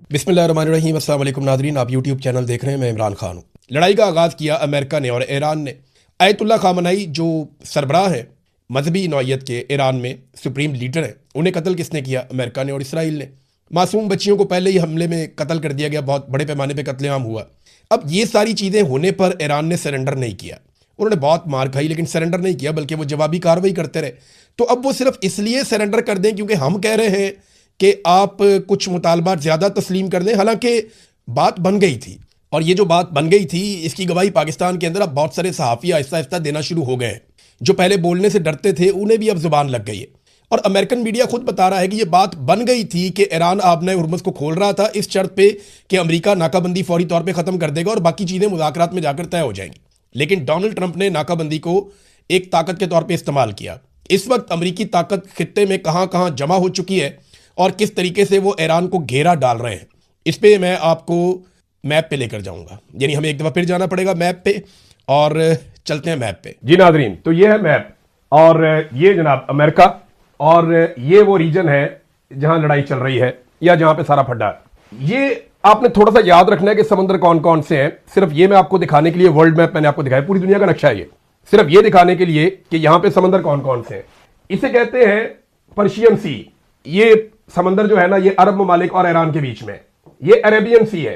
बिस्मिल्लाहिर्रहमानिर्रहीम। अस्सलाम वालेकुम नाज़रीन, आप यूट्यूब चैनल देख रहे हैं। मैं इमरान खान हूँ। लड़ाई का आगाज़ किया अमेरिका ने और ईरान ने। आयतुल्ला खामनई जो सरबराह है मजहबी नौइयत के, ईरान में सुप्रीम लीडर हैं, उन्हें कत्ल किसने किया? अमेरिका ने और इसराइल ने। मासूम बच्चियों को पहले ही हमले में कत्ल कर दिया गया, बहुत बड़े पैमाने पर कत्लेआम हुआ। अब ये सारी चीज़ें होने पर ईरान ने सरेंडर नहीं किया। उन्होंने बहुत मार खाई लेकिन सरेंडर नहीं किया, बल्कि वो जवाबी कार्रवाई करते रहे। तो अब वो सिर्फ इसलिए सरेंडर कर दें क्योंकि हम कह रहे हैं कि आप कुछ मुतालबात ज़्यादा तस्लीम कर दें, हालांकि बात बन गई थी। और ये जो बात बन गई थी इसकी गवाही पाकिस्तान के अंदर अब बहुत सारे सहाफ़ी आहिस्ता आहिस्ता देना शुरू हो गए हैं। जो पहले बोलने से डरते थे उन्हें भी अब जुबान लग गई है। और अमेरिकन मीडिया खुद बता रहा है कि ये बात बन गई थी कि ईरान आबने हुर्मुज़ को खोल रहा था इस शर्त पे कि अमेरिका नाकाबंदी फौरी तौर पे ख़त्म कर देगा और बाकी चीज़ें मुज़ाकरात में जाकर तय हो जाएंगी। लेकिन डोनाल्ड ट्रंप ने नाकाबंदी को एक ताकत के तौर पर इस्तेमाल किया। इस वक्त अमरीकी ताकत खित्ते में कहाँ कहाँ जमा हो चुकी है और किस तरीके से वो ईरान को घेरा डाल रहे हैं, इस पे मैं आपको मैप पे लेकर जाऊंगा। यानी हमें एक दफ़ा फिर जाना पड़ेगा मैप पे और चलते हैं मैप पे। जी नाजरीन, तो ये है मैप और ये जनाब अमेरिका और ये वो रीजन है जहां लड़ाई चल रही है या जहां पे सारा फड्डा है। ये आपने थोड़ा सा याद रखना है कि समंदर कौन कौन से हैं। सिर्फ ये मैं आपको दिखाने के लिए वर्ल्ड मैप मैंने आपको दिखाया, पूरी दुनिया का नक्शा है ये, सिर्फ ये दिखाने के लिए कि यहां पे समंदर कौन कौन से हैं। इसे कहते हैं पर्शियन सी। ये समंदर जो है ना, ये अरब ममालिक और ईरान के बीच में। ये अरेबियन सी है,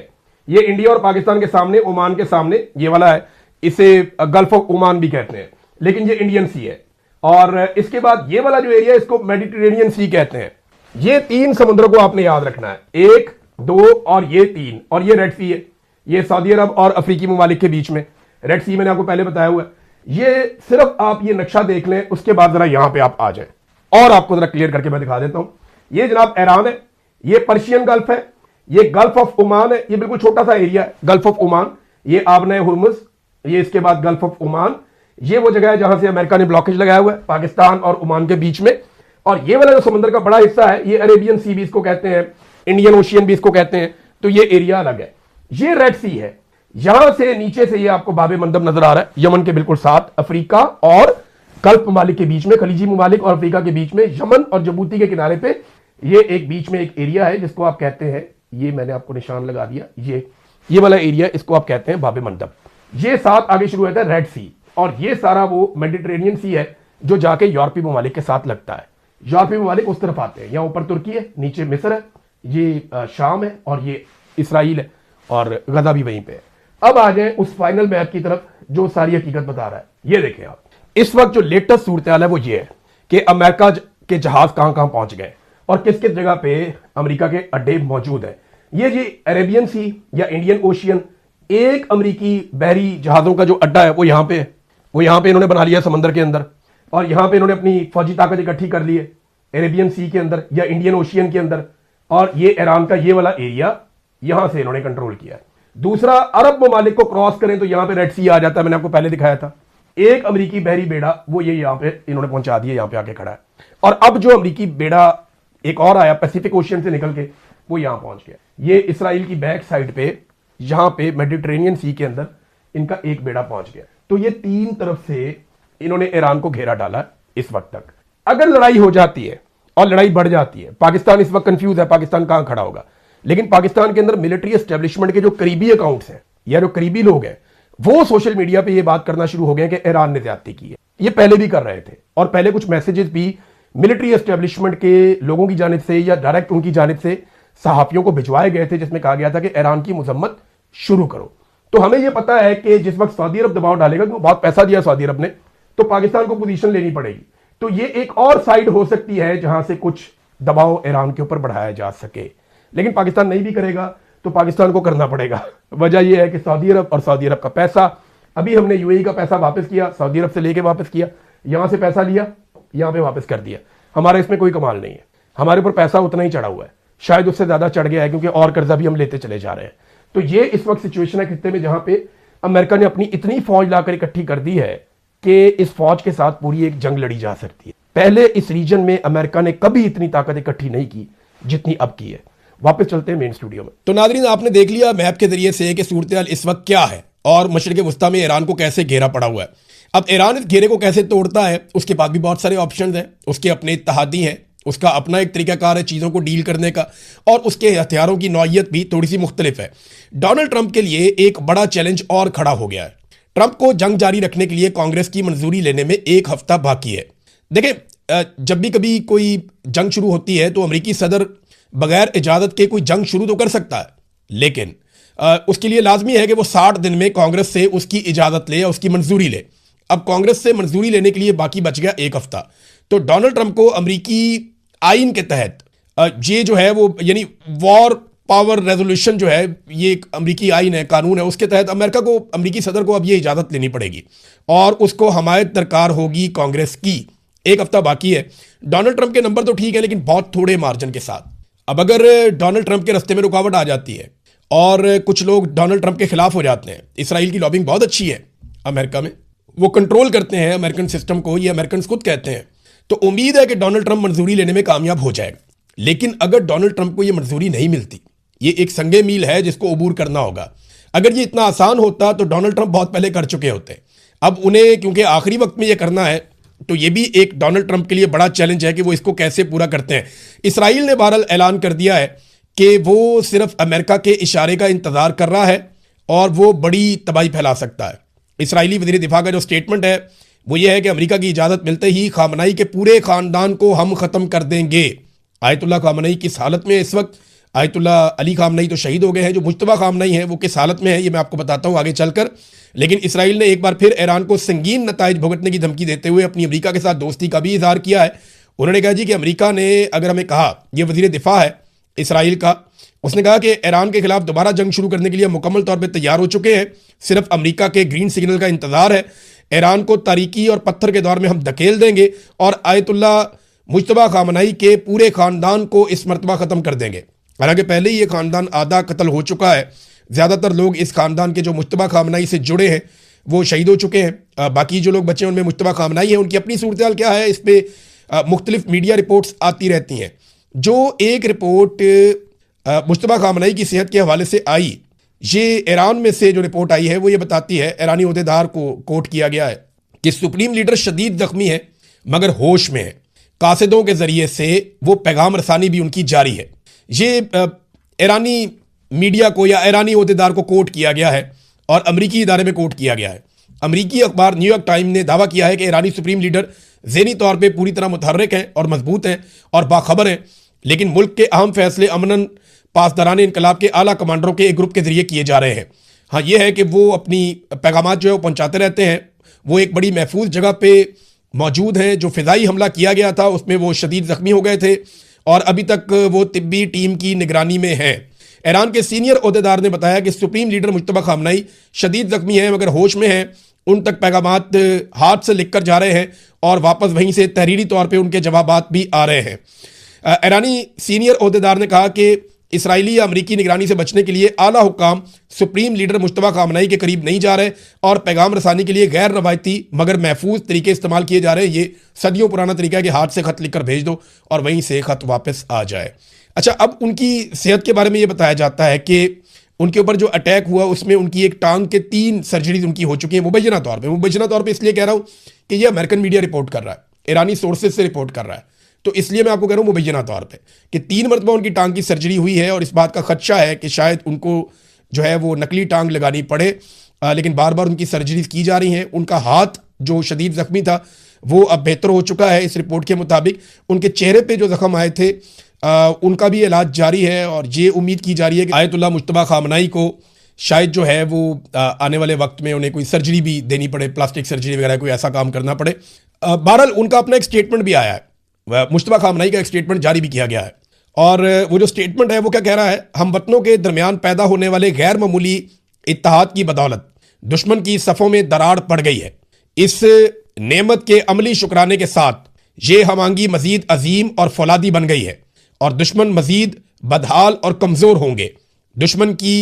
ये इंडिया और पाकिस्तान के सामने, ओमान के सामने ये वाला है। इसे गल्फ ऑफ ओमान भी कहते हैं, लेकिन ये इंडियन सी है। और इसके बाद ये वाला जो एरिया, इसको मेडिटेरेनियन सी कहते हैं। ये तीन समुद्रों को आपने याद रखना है, 1, 2 और ये 3। और ये रेड सी है, ये सऊदी अरब और अफ्रीकी ममालिक के बीच में रेड सी मैंने आपको पहले बताया हुआ है। ये सिर्फ आप ये नक्शा देख लें, उसके बाद जरा यहां पर आप आ जाए और आपको जरा क्लियर करके मैं दिखा देता हूं। ये जनाब ईरान है, ये पर्शियन गल्फ है, ये गल्फ ऑफ ओमान है। ये बिल्कुल छोटा सा एरिया है गल्फ ऑफ ओमान। ये आबने हुर्मुज़, ये इसके बाद गल्फ ऑफ ओमान। ये वो जगह है जहां से अमेरिका ने ब्लॉकेज लगाया हुआ है पाकिस्तान और ओमान के बीच में। और ये वाला जो समुद्र का बड़ा हिस्सा है, ये अरेबियन सी भी इसको कहते हैं, इंडियन ओशियन भी इसको कहते हैं। तो ये एरिया अलग है। ये रेड सी है, यहां से नीचे से ये आपको बाबे मंदब नजर आ रहा है, यमन के बिल्कुल साथ, अफ्रीका और गल्फ ममालिक के बीच में, खलीजी ममालिक और अफ्रीका के बीच में, यमन और जबूती के किनारे पे ये एक बीच में एक एरिया है जिसको आप कहते हैं, ये मैंने आपको निशान लगा दिया, ये वाला एरिया, इसको आप कहते हैं बाबे मंदब। ये साथ आगे शुरू होता है रेड सी, और ये सारा वो मेडिटेरेनियन सी है जो जाके यूरोपीय ममालिक के साथ लगता है। यूरोपीय ममालिक उस तरफ आते हैं, यहाँ ऊपर तुर्की है, नीचे मिस्र है, ये शाम है और ये इसराइल है और गजा भी वहीं पे है। अब आ जाए उस फाइनल मैप की तरफ जो सारी हकीकत बता रहा है। ये देखें आप, इस वक्त जो लेटेस्ट सूरत हाल है वो ये है कि अमेरिका के जहाज कहां कहां पहुंच गए और किस किस जगह पे अमेरिका के अड्डे मौजूद है। ये जी अरेबियन सी या इंडियन ओशियन, एक अमेरिकी बहरी जहाजों का जो अड्डा है वो यहां पे है। वो यहां पे इन्होंने बना लिया समंदर के अंदर, और यहां पे इन्होंने अपनी फौजी ताकत इकट्ठी कर ली है अरेबियन सी के अंदर या इंडियन ओशियन के अंदर। और ये ईरान का ये वाला एरिया यहां से इन्होंने कंट्रोल किया है। दूसरा, अरब ममालिक को क्रॉस करें तो यहां पे रेड सी आ जाता है, मैंने आपको पहले दिखाया था। एक अमेरिकी बहरी बेड़ा वो ये यहां पे इन्होंने पहुंचा दिया, यहां पे आके खड़ा है। और अब जो अमेरिकी बेड़ा एक और आया पैसिफिक ओशियन से निकल के, वो यहां पहुंच गया। ये इसराइल की बैक साइड पे, यहां पे मेडिटेरेनियन सी के अंदर इनका एक बेड़ा पहुंच गया। तो ये तीन तरफ से इन्होंने ईरान को घेरा डाला इस वक्त तक। अगर लड़ाई हो जाती है और लड़ाई बढ़ जाती है, पाकिस्तान इस वक्त कंफ्यूज है, पाकिस्तान कहां खड़ा होगा। लेकिन पाकिस्तान के अंदर मिलिट्री एस्टेब्लिशमेंट के जो करीबी अकाउंट्स हैं या जो करीबी लोग हैं, वो सोशल मीडिया पे ये बात करना शुरू हो गए कि ईरान ने ज्यादती की है। ये पहले भी कर रहे थे और पहले कुछ मैसेजेस भी मिलिट्री एस्टेब्लिशमेंट के लोगों की जानिब से या डायरेक्ट उनकी जानिब से सहाफियों को भिजवाए गए थे, जिसमें कहा गया था कि ईरान की मजम्मत शुरू करो। तो हमें यह पता है कि जिस वक्त सऊदी अरब दबाव डालेगा, क्योंकि बहुत पैसा दिया सऊदी अरब ने, तो पाकिस्तान को पोजीशन लेनी पड़ेगी। तो ये एक और साइड हो सकती है जहां से कुछ दबाव ईरान के ऊपर बढ़ाया जा सके। लेकिन पाकिस्तान नहीं भी करेगा तो पाकिस्तान को करना पड़ेगा। वजह यह है कि सऊदी अरब और सऊदी अरब का पैसा, अभी हमने यूएई का पैसा वापस किया, सऊदी अरब से लेके वापस किया, यहां से पैसा लिया, यहां पे वापस कर दिया। हमारा इसमें कोई कमाल नहीं है, हमारे ऊपर पैसा उतना ही चढ़ा हुआ है, शायद उससे ज्यादा चढ़ गया है क्योंकि और कर्जा भी हम लेते चले जा रहे हैं। तो ये इस वक्त सिचुएशन है खित्ते में जहां पे अमेरिका ने अपनी इतनी फौज लाकर इकट्ठी कर दी है कि इस फौज के साथ पूरी एक जंग लड़ी जा सकती है। पहले इस रीजन में अमेरिका ने कभी इतनी ताकत इकट्ठी नहीं की जितनी अब की है। वापस चलते हैं मेन स्टूडियो में। तो नाज़रीन, आपने देख लिया मैप के जरिए से कि सूरत हाल इस वक्त क्या है और मशरिक़ वस्ता में ईरान को कैसे घेरा पड़ा हुआ है। अब ईरान इस घेरे को कैसे तोड़ता है उसके बाद भी बहुत सारे ऑप्शन हैं, उसके अपने इत्तेहादी हैं, उसका अपना एक तरीकाकार है चीज़ों को डील करने का, और उसके हथियारों की नौइयत भी थोड़ी सी मुख्तलिफ है। डोनाल्ड ट्रंप के लिए एक बड़ा चैलेंज और खड़ा हो गया है। ट्रंप को जंग जारी रखने के लिए कांग्रेस की मंजूरी लेने में 1 हफ्ता बाकी है। देखिए, जब भी कभी कोई जंग शुरू होती है तो अमेरिकी सदर बगैर इजाज़त के कोई जंग शुरू तो कर सकता है, लेकिन उसके लिए लाजमी है कि वो 60 दिन में कांग्रेस से उसकी इजाज़त ले या उसकी मंजूरी ले। अब कांग्रेस से मंजूरी लेने के लिए बाकी बच गया 1 हफ्ता। तो डोनाल्ड ट्रंप को अमेरिकी आइन के तहत ये जो है वो, यानी वॉर पावर रेजोल्यूशन जो है, ये एक अमेरिकी आइन है, कानून है, उसके तहत अमेरिकी सदर को अब ये इजाज़त लेनी पड़ेगी और उसको हमायत दरकार होगी कांग्रेस की। 1 हफ्ता बाकी है। डोनाल्ड ट्रंप के नंबर तो ठीक है, लेकिन बहुत थोड़े मार्जिन के साथ। अब अगर डोनाल्ड ट्रंप के रास्ते में रुकावट आ जाती है और कुछ लोग डोनाल्ड ट्रंप के खिलाफ हो जाते हैं, इसराइल की लॉबिंग बहुत अच्छी है अमेरिका में, वो कंट्रोल करते हैं अमेरिकन सिस्टम को, ये अमेरिकन खुद कहते हैं, तो उम्मीद है कि डोनाल्ड ट्रंप मंजूरी लेने में कामयाब हो जाएगा। लेकिन अगर डोनाल्ड ट्रंप को ये मंजूरी नहीं मिलती, ये एक संगे मील है जिसको अबूर करना होगा। अगर ये इतना आसान होता तो डोनाल्ड ट्रंप बहुत पहले कर चुके होते। अब उन्हें क्योंकि आखिरी वक्त में ये करना है, तो ये भी एक डोनाल्ड ट्रंप के लिए बड़ा चैलेंज है कि वो इसको कैसे पूरा करते हैं। इसराइल ने बहरहाल ऐलान कर दिया है कि वो सिर्फ अमेरिका के इशारे का इंतजार कर रहा है और वो बड़ी तबाही फैला सकता है। इसराइली वज़ीर दिफा का जो स्टेटमेंट है वो ये है कि अमेरिका की इजाज़त मिलते ही खामनई के पूरे ख़ानदान को हम ख़त्म कर देंगे। आयतुल्ला खामनई किस हालत में है इस वक्त? आयतुल्ला अली खामनई तो शहीद हो गए हैं, जो मुज्तबा खामनई है वो किस हालत में है ये मैं आपको बताता हूँ आगे चलकर। लेकिन इसराइल ने एक बार फिर ईरान को संगीन नताइज भुगतने की धमकी देते हुए अपनी अमेरिका के साथ दोस्ती का भी इजहार किया है। उन्होंने कहा जी कि अमेरिका ने अगर हमें कहा, ये वज़ीर दिफा है इसराइल का, उसने कहा कि ईरान के खिलाफ दोबारा जंग शुरू करने के लिए मुकम्मल तौर पर तैयार हो चुके हैं, सिर्फ अमेरिका के ग्रीन सिग्नल का इंतजार है। ईरान को तारीकी और पत्थर के दौर में हम धकेल देंगे और आयतुल्ला मुज्तबा खामनई के पूरे ख़ानदान को इस मरतबा ख़त्म कर देंगे। हालांकि पहले ही ये ख़ानदान आधा कत्ल हो चुका है। ज़्यादातर लोग इस ख़ानदान के जो मुज्तबा खामनई से जुड़े हैं वो शहीद हो चुके हैं। बाकी जो लोग बचे हैं उनमें मुज्तबा खामनई है। उनकी अपनी सूरत हाल क्या है, इस पर मुख्तलिफ मीडिया रिपोर्ट्स आती रहती हैं। जो एक रिपोर्ट मुज्तबा खामनई की सेहत के हवाले से आई, ये ईरान में से जो रिपोर्ट आई है वो ये बताती है, ईरानी ओहदेदार को कोट किया गया है कि सुप्रीम लीडर शदीद जख्मी है मगर होश में है। कासिदों के जरिए से वो पैगाम रसानी भी उनकी जारी है। ये ईरानी मीडिया को या ईरानी ओहदेदार को कोट किया गया है और अमरीकी इदारे में कोट किया गया है। अमरीकी अखबार न्यूयॉर्क टाइम ने दावा किया है कि ईरानी सुप्रीम लीडर ज़हनी तौर पर पूरी तरह मुतहर्रिक हैं और मजबूत हैं और बाखबर हैं, लेकिन मुल्क के अहम फैसले अमनन पासदारान इनकलाब के आला कमांडरों के एक ग्रुप के जरिए किए जा रहे हैं। हाँ, ये है कि वो अपनी पैगामात जो है वो पहुँचाते रहते हैं। वो एक बड़ी महफूज जगह पे मौजूद हैं। जो फ़िज़ाई हमला किया गया था उसमें वो शदीद ज़ख्मी हो गए थे और अभी तक वो तिब्बी टीम की निगरानी में हैं। ईरान के सीनियर ओहदेदार ने बताया कि सुप्रीम लीडर मुज्तबा खामनई शदीद ज़ख्मी हैं मगर होश में हैं। उन तक पैगामात हाथ से लिख कर जा रहे हैं और वापस वहीं से तहरीरी तौर पर उनके जवाबात भी आ रहे हैं। ईरानी सीनियर ओहदेदार ने कहा कि इसराइली या अमरीकी निगरानी से बचने के लिए आला हुक्काम सुप्रीम लीडर मुज्तबा खामनई के करीब नहीं जा रहे और पैगाम रसानी के लिए गैर रवायती मगर महफूज तरीके इस्तेमाल किए जा रहे हैं। ये सदियों पुराना तरीका है कि हाथ से खत लिखकर भेज दो और वहीं से खत वापस आ जाए। अच्छा, अब उनकी सेहत के बारे में ये बताया जाता है कि उनके ऊपर जो अटैक हुआ उसमें उनकी एक टांग के 3 सर्जरीज उनकी हो चुकी हैं मुबैना तौर पर इसलिए कह रहा हूँ कि यह अमेरिकन मीडिया रिपोर्ट कर रहा है, ईरानी सोर्सेज से रिपोर्ट कर रहा है, तो इसलिए मैं आपको कह रहा हूँ मुबैना तौर पे कि 3 मरतबा उनकी टांग की सर्जरी हुई है और इस बात का खदशा है कि शायद उनको जो है वो नकली टांग लगानी पड़े। लेकिन बार बार उनकी सर्जरीज की जा रही हैं। उनका हाथ जो शदीद ज़ख्मी था वो अब बेहतर हो चुका है इस रिपोर्ट के मुताबिक। उनके चेहरे पे जो ज़ख्म आए थे उनका भी इलाज जारी है और ये उम्मीद की जा रही है कि आयतुल्ला मुज्तबा खामनई को शायद जो है वो आने वाले वक्त में उन्हें कोई सर्जरी भी देनी पड़े, प्लास्टिक सर्जरी वगैरह कोई ऐसा काम करना पड़े। बहरहाल उनका अपना एक स्टेटमेंट भी आया है, मुज्तबा खामनई का एक स्टेटमेंट जारी भी किया गया है और वो जो स्टेटमेंट है वो क्या कह रहा है, हम वतनों के दरमियान पैदा होने वाले गैर मामूली इत्तेहाद की बदौलत दुश्मन की सफ़ों में दरार पड़ गई है। इस नेमत के अमली शुक्राने के साथ ये हमांगी मजीद अजीम और फौलादी बन गई है और दुश्मन मजीद बदहाल और कमज़ोर होंगे। दुश्मन की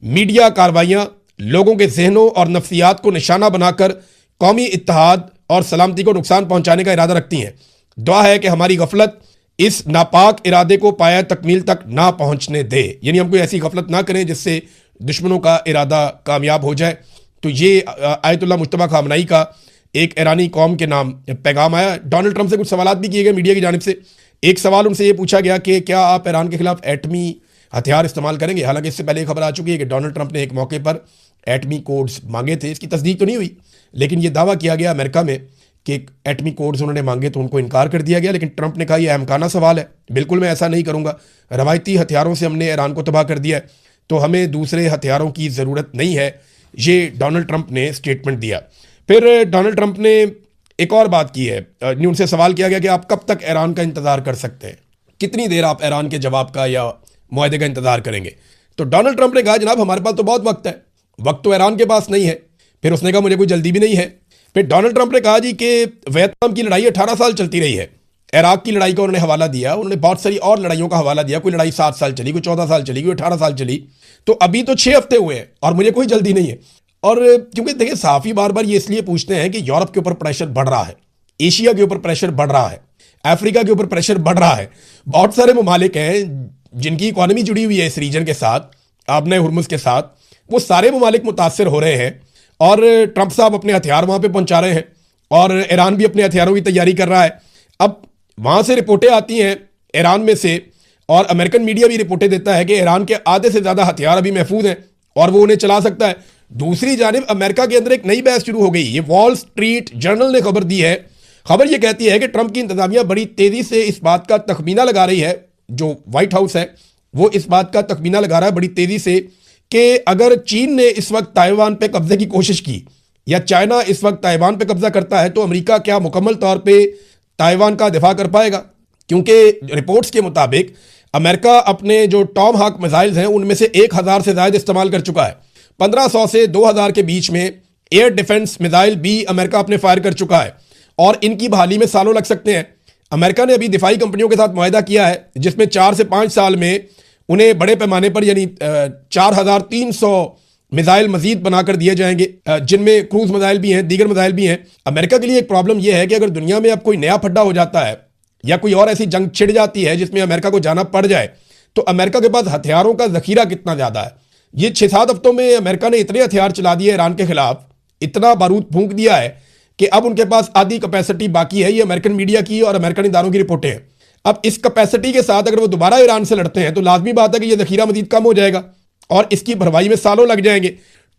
मीडिया कार्रवाइयाँ लोगों के जहनों और नफ्सियात को निशाना बनाकर कौमी इत्तेहाद और सलामती को नुकसान पहुँचाने का इरादा रखती हैं। दुआ है कि हमारी गफलत इस नापाक इरादे को पाया तकमील तक ना पहुँचने दे, यानी हम कोई ऐसी गफलत ना करें जिससे दुश्मनों का इरादा कामयाब हो जाए। तो ये आयतुल्ला मुज्तबा खामनई का एक ईरानी कौम के नाम पैगाम आया। डोनाल्ड ट्रंप से कुछ सवालात भी किए गए मीडिया की जानिब से। एक सवाल उनसे ये पूछा गया कि क्या आप ईरान के खिलाफ एटमी हथियार इस्तेमाल करेंगे। हालांकि इससे पहले खबर आ चुकी है कि डोनाल्ड ट्रंप ने एक मौके पर एटमी कोड्स मांगे थे। इसकी तस्दीक तो नहीं हुई, लेकिन ये दावा किया गया अमेरिका में कि एटमी कोड्स उन्होंने मांगे तो उनको इनकार कर दिया गया। लेकिन ट्रंप ने कहा यह अहमकाना सवाल है, बिल्कुल मैं ऐसा नहीं करूंगा। रवायती हथियारों से हमने ईरान को तबाह कर दिया है, तो हमें दूसरे हथियारों की ज़रूरत नहीं है, ये डोनाल्ड ट्रंप ने स्टेटमेंट दिया। फिर डोनाल्ड ट्रंप ने एक और बात की है, उनसे सवाल किया गया कि आप कब तक ईरान का इंतज़ार कर सकते हैं, कितनी देर आप ईरान के जवाब का या मुआहदे का इंतज़ार करेंगे। तो डोनाल्ड ट्रंप ने कहा जनाब हमारे पास तो बहुत वक्त है, वक्त तो ईरान के पास नहीं है। फिर उसने कहा मुझे कोई जल्दी भी नहीं है। फिर डोनाल्ड ट्रंप ने कहा जी कि वियतनाम की लड़ाई 18 साल चलती रही है, इराक की लड़ाई का उन्होंने हवाला दिया, उन्होंने बहुत सारी और लड़ाइयों का हवाला दिया। कोई लड़ाई 7 साल चली, कोई 14 साल चली, कोई 18 साल चली, तो अभी तो 6 हफ्ते हुए हैं और मुझे कोई जल्दी नहीं है। और क्योंकि देखिए सहाफ़ी बार बार ये इसलिए पूछते हैं कि यूरोप के ऊपर प्रेशर बढ़ रहा है, एशिया के ऊपर प्रेशर बढ़ रहा है, अफ्रीका के ऊपर प्रेशर बढ़ रहा है। बहुत सारे ममालिक हैं जिनकी इकॉनमी जुड़ी हुई है इस रीजन के साथ, आबना हुर्मुज़ के साथ, वो सारे ममालिक मुतासर हो रहे हैं और ट्रंप साहब अपने हथियार वहाँ पे पहुँचा रहे हैं और ईरान भी अपने हथियारों की तैयारी कर रहा है। अब वहाँ से रिपोर्टें आती हैं ईरान में से, और अमेरिकन मीडिया भी रिपोर्टें देता है कि ईरान के आधे से ज़्यादा हथियार अभी महफूज हैं और वो उन्हें चला सकता है। दूसरी जानिब अमेरिका के अंदर एक नई बहस शुरू हो गई। ये वॉल स्ट्रीट जर्नल ने खबर दी है। खबर ये कहती है कि ट्रंप की इंतजामिया बड़ी तेज़ी से इस बात का तखमीना लगा रही है, जो व्हाइट हाउस है वो इस बात का तखमीना लगा रहा है बड़ी तेज़ी से कि अगर चीन ने इस वक्त ताइवान पे कब्जे की कोशिश की या चाइना इस वक्त ताइवान पे कब्जा करता है तो अमेरिका क्या मुकम्मल तौर पे ताइवान का दिफा कर पाएगा। क्योंकि रिपोर्ट्स के मुताबिक अमेरिका अपने जो टॉम हाक मिसाइल्स हैं उनमें से 1000 से ज़्यादा इस्तेमाल कर चुका है। 1500 से 2000 के बीच में एयर डिफेंस मिसाइल भी अमेरिका अपने फायर कर चुका है और इनकी बहाली में सालों लग सकते हैं। अमेरिका ने अभी दिफाई कंपनियों के साथ मुआहदा किया है जिसमें 4 से 5 साल में उन्हें बड़े पैमाने पर यानी 4300 मिसाइल मजीद बनाकर दिए जाएंगे, जिनमें क्रूज मिसाइल भी हैं, दीगर मिसाइल भी हैं। अमेरिका के लिए एक प्रॉब्लम यह है कि अगर दुनिया में अब कोई नया फड्डा हो जाता है या कोई और ऐसी जंग छिड़ जाती है जिसमें अमेरिका को जाना पड़ जाए तो अमेरिका के पास हथियारों का जखीरा कितना ज़्यादा है। ये 6-7 हफ्तों में अमेरिका ने इतने हथियार चला दिए ईरान के खिलाफ, इतना बारूद फूंक दिया है कि अब उनके पास आधी कैपेसिटी बाकी है। ये अमेरिकन मीडिया की और अमेरिकन इदारों की रिपोर्टें हैं। अब इस कैपेसिटी के साथ अगर वो दोबारा ईरान से लड़ते हैं तो लाजमी बात है कि ये जखीरा मजीद कम हो जाएगा और इसकी भरवाई में सालों लग जाएंगे।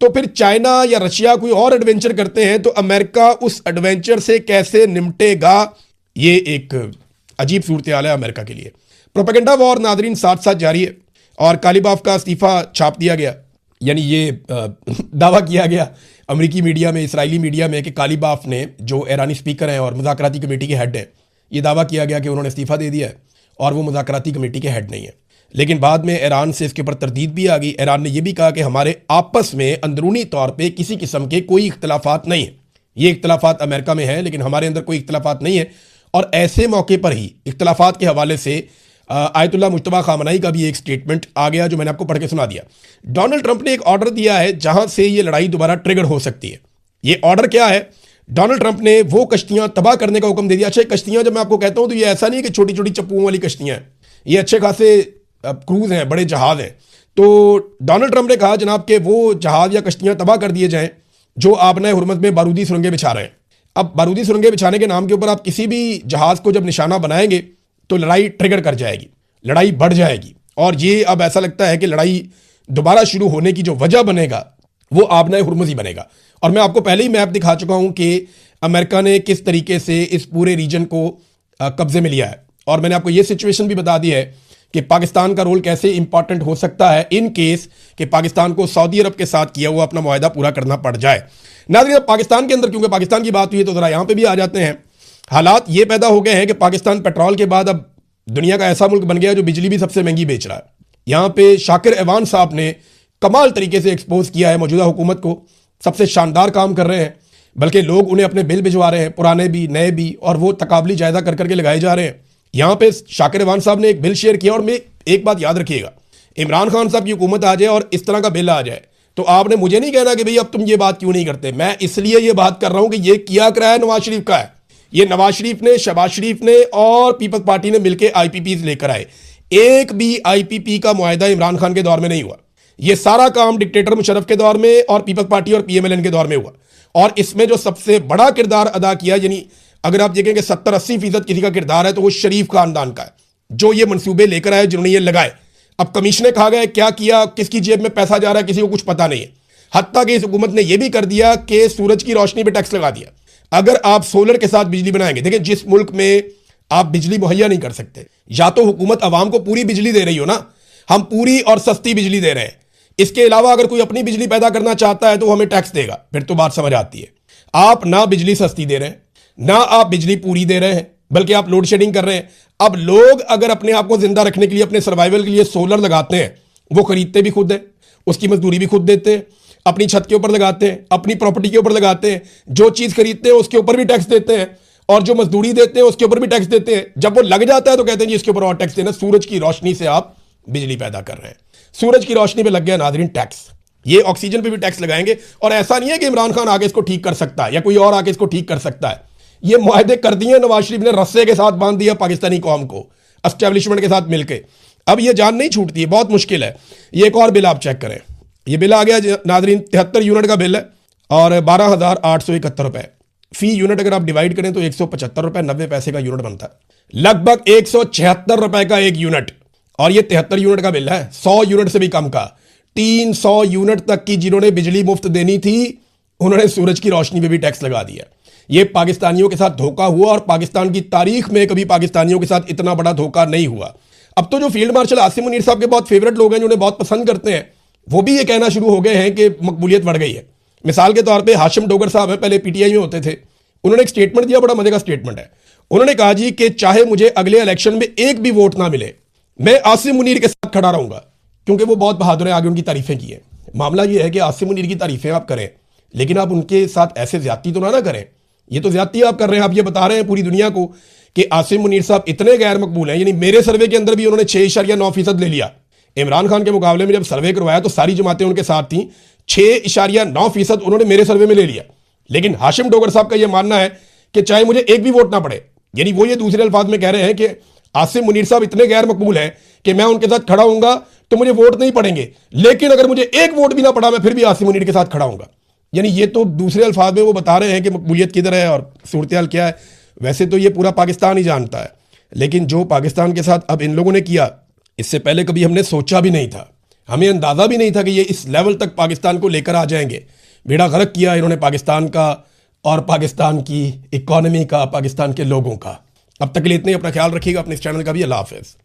तो फिर चाइना या रशिया कोई और एडवेंचर करते हैं तो अमेरिका उस एडवेंचर से कैसे निपटेगा, ये एक अजीब सूरत हाल है अमेरिका के लिए। प्रोपेगेंडा वॉर नादरीन साथ साथ जारी है और कालीबाफ का इस्तीफा छाप दिया गया, यानी ये दावा किया गया अमेरिकी मीडिया में, इसराइली मीडिया में कि कालीबाफ ने, जो ईरानी स्पीकर हैं और मुज़ाकराती कमेटी के हेड हैं, ये दावा किया गया कि उन्होंने इस्तीफा दे दिया है और वो मुज़ाकराती कमेटी के हेड नहीं है। लेकिन बाद में ईरान से इसके ऊपर तरदीद भी आ गई। ईरान ने यह भी कहा कि हमारे आपस में अंदरूनी तौर पे किसी किस्म के कोई इख्तलाफात नहीं है। ये इख्तलाफात अमेरिका में है लेकिन हमारे अंदर कोई इख्तलाफात नहीं है। और ऐसे मौके पर ही इख्तलाफात के हवाले से आयतुल्लाह मुज्तबा खामनाई का भी एक स्टेटमेंट आ गया जो मैंने आपको पढ़ के सुना दिया। डोनाल्ड ट्रंप ने एक ऑर्डर दिया है जहां से ये लड़ाई दोबारा ट्रिगर हो सकती है। ये ऑर्डर क्या है? डोनाल्ड ट्रंप ने वो कश्तियां तबाह करने का हुक्म दे दिया। अच्छा, कश्तियां जब मैं आपको कहता हूं तो ये ऐसा नहीं है कि छोटी छोटी चप्पुओं वाली कश्तियां हैं, ये अच्छे खासे क्रूज हैं, बड़े जहाज हैं। तो डोनाल्ड ट्रंप ने कहा जनाब कि वो जहाज या कश्तियां तबाह कर दिए जाएं जो आबना हुर्मुज़ में बारूदी सुरंगें बिछा रहे हैं। अब बारूदी सुरंगें बिछाने के नाम के ऊपर आप किसी भी जहाज को जब निशाना बनाएंगे तो लड़ाई ट्रिगर कर जाएगी, लड़ाई बढ़ जाएगी। और ये अब ऐसा लगता है कि लड़ाई दोबारा शुरू होने की जो वजह बनेगा वो आबना हुर्मुज़ ही बनेगा। और मैं आपको पहले ही मैप दिखा चुका हूं कि अमेरिका ने किस तरीके से इस पूरे रीजन को कब्जे में लिया है। और मैंने आपको ये सिचुएशन भी बता दी है कि पाकिस्तान का रोल कैसे इंपॉर्टेंट हो सकता है इन केस कि पाकिस्तान को सऊदी अरब के साथ किया हुआ अपना मुआहदा पूरा करना पड़ जाए। नाज़रीन, पाकिस्तान के अंदर क्योंकि पाकिस्तान की बात हुई है तो ज़रा यहाँ पे भी आ जाते हैं। हालात ये पैदा हो गए हैं कि पाकिस्तान पेट्रोल के बाद अब दुनिया का ऐसा मुल्क बन गया जो बिजली भी सबसे महंगी बेच रहा है। यहाँ पे शाकिर एवान साहब ने कमाल तरीके से एक्सपोज किया है मौजूदा हुकूमत को, सबसे शानदार काम कर रहे हैं, बल्कि लोग उन्हें अपने बिल भिजवा रहे हैं, पुराने भी नए भी, और वो तकाबली जायजा कर करके लगाए जा रहे हैं। यहाँ पे शाकिर एवान साहब ने एक बिल शेयर किया और मैं एक बात याद रखिएगा, इमरान खान साहब की हुकूमत आ जाए और इस तरह का बिल आ जाए तो आपने मुझे नहीं कहना कि भाई अब तुम ये बात क्यों नहीं करते। मैं इसलिए ये बात कर रहा हूं कि ये किया कराया नवाज शरीफ का है। ये नवाज शरीफ ने, शहबाज शरीफ ने और पीपल्स पार्टी ने मिलकर आईपीपी लेकर आए। एक भी आईपीपी का मुआहदा इमरान खान के दौर में नहीं हुआ। ये सारा काम डिक्टेटर मुशर्रफ के दौर में और पीपल्स पार्टी और पीएमएलएन के दौर में हुआ। और इसमें जो सबसे बड़ा किरदार अदा किया, यानी अगर आप देखेंगे 70-80% किसी का किरदार है तो वो शरीफ खानदान का है, जो ये मंसूबे लेकर आए, जिन्होंने ये लगाए। अब कमीशने खा गए, क्या किया, किसकी जेब में पैसा जा रहा है, किसी को कुछ पता नहीं है। हत्ता कि इस हुकूमत ने यह भी कर दिया कि सूरज की रोशनी पे टैक्स लगा दिया। अगर आप सोलर के साथ बिजली बनाएंगे, देखिए जिस मुल्क में आप बिजली मुहैया नहीं कर सकते, या तो हुकूमत अवाम को पूरी बिजली दे रही हो ना, हम पूरी और सस्ती बिजली दे रहे हैं, इसके अलावा अगर कोई अपनी बिजली पैदा करना चाहता है तो हमें टैक्स देगा, फिर तो बात समझ आती है। आप ना बिजली सस्ती दे रहे हैं, ना आप बिजली पूरी दे रहे हैं, बल्कि आप लोड शेडिंग कर रहे हैं। अब लोग अगर अपने आप को जिंदा रखने के लिए, अपने सर्वाइवल के लिए सोलर लगाते हैं, वो खरीदते भी खुद हैं, उसकी मजदूरी भी खुद देते हैं, अपनी छत के ऊपर लगाते हैं, अपनी प्रॉपर्टी के ऊपर लगाते हैं, जो चीज खरीदते हैं उसके ऊपर भी टैक्स देते हैं, और जो मजदूरी देते हैं उसके ऊपर भी टैक्स देते हैं। जब वो लग जाता है तो कहते हैं जी इसके ऊपर और टैक्स देना। सूरज की रोशनी से आप बिजली पैदा कर रहे हैं, सूरज की रोशनी पे लग गया नाज़रीन टैक्स। ये ऑक्सीजन पे भी टैक्स लगाएंगे, और ऐसा नहीं है कि इमरान खान आगे इसको ठीक कर सकता है या कोई और आगे इसको ठीक कर सकता है। ये मुआहदे कर दिए नवाज शरीफ ने, रस्से के साथ बांध दिया पाकिस्तानी कौम को एस्टेब्लिशमेंट के साथ मिलकर। अब ये जान नहीं छूटती है, बहुत मुश्किल है। ये एक और बिल आप चेक करें, ये बिल आ गया नाज़रीन, 73 यूनिट का बिल है और 12,871 रुपए फी यूनिट। अगर आप डिवाइड करें तो 175 रुपए 90 पैसे का यूनिट बनता है, लगभग 176 रुपए का एक यूनिट। और ये 73 यूनिट का बिल है, 100 यूनिट से भी कम का। 300 यूनिट तक की जिन्होंने बिजली मुफ्त देनी थी, उन्होंने सूरज की रोशनी पे भी टैक्स लगा दिया। ये पाकिस्तानियों के साथ धोखा हुआ, और पाकिस्तान की तारीख में कभी पाकिस्तानियों के साथ इतना बड़ा धोखा नहीं हुआ। अब तो जो फील्ड मार्शल आसिम मुनीर साहब के बहुत फेवरेट लोग हैं, जिन्हें बहुत पसंद करते हैं, वो भी ये कहना शुरू हो गए हैं कि मकबूलियत बढ़ गई है। मिसाल के तौर पे हाशिम डोगर साहब है, पहले पीटीआई में होते थे, उन्होंने एक स्टेटमेंट दिया, बड़ा मजे का स्टेटमेंट है। उन्होंने कहा जी कि चाहे मुझे अगले इलेक्शन में एक भी वोट ना मिले, मैं आसिम मुनीर के साथ खड़ा रहूंगा, क्योंकि वो बहुत बहादुर है, आगे उनकी तारीफें की है। मामला ये है कि आसिम मुनीर की तारीफें आप करें, लेकिन आप उनके साथ ऐसे ज्यादती तो ना करें। ये तो ज्यादती आप कर रहे हैं, आप ये बता रहे हैं पूरी दुनिया को कि आसिम मुनीर साहब इतने गैर मकबूल हैं। यानी मेरे सर्वे के अंदर भी उन्होंने 6.9% ले लिया। इमरान खान के मुकाबले में जब सर्वे करवाया तो सारी जमातें उनके साथ थी, 6.9% उन्होंने मेरे सर्वे में ले लिया। लेकिन हाशिम डोगर साहब का यह मानना है कि चाहे मुझे एक भी वोट ना पड़े, यानी वो ये दूसरे अल्फाज में कह रहे हैं कि आसिम मुनीर साहब इतने गैर मकबूल हैं कि मैं उनके साथ खड़ा हूंगा तो मुझे वोट नहीं पड़ेंगे, लेकिन अगर मुझे एक वोट भी ना पड़ा मैं फिर भी आसिम मुनीर के साथ खड़ा हूंगा। यानी ये तो दूसरे अल्फाज में वो बता रहे हैं कि मकबूलियत किधर है और सूरत हाल क्या है। वैसे तो ये पूरा पाकिस्तान ही जानता है, लेकिन जो पाकिस्तान के साथ अब इन लोगों ने किया, इससे पहले कभी हमने सोचा भी नहीं था, हमें अंदाजा भी नहीं था कि ये इस लेवल तक पाकिस्तान को लेकर आ जाएंगे। बेड़ा गर्क किया इन्होंने पाकिस्तान का और पाकिस्तान की इकॉनमी का, पाकिस्तान के लोगों का। अब तक के लिए इतने, अपना ख्याल रखिएगा, अपने इस चैनल का भी। अल्लाह हाफिज़।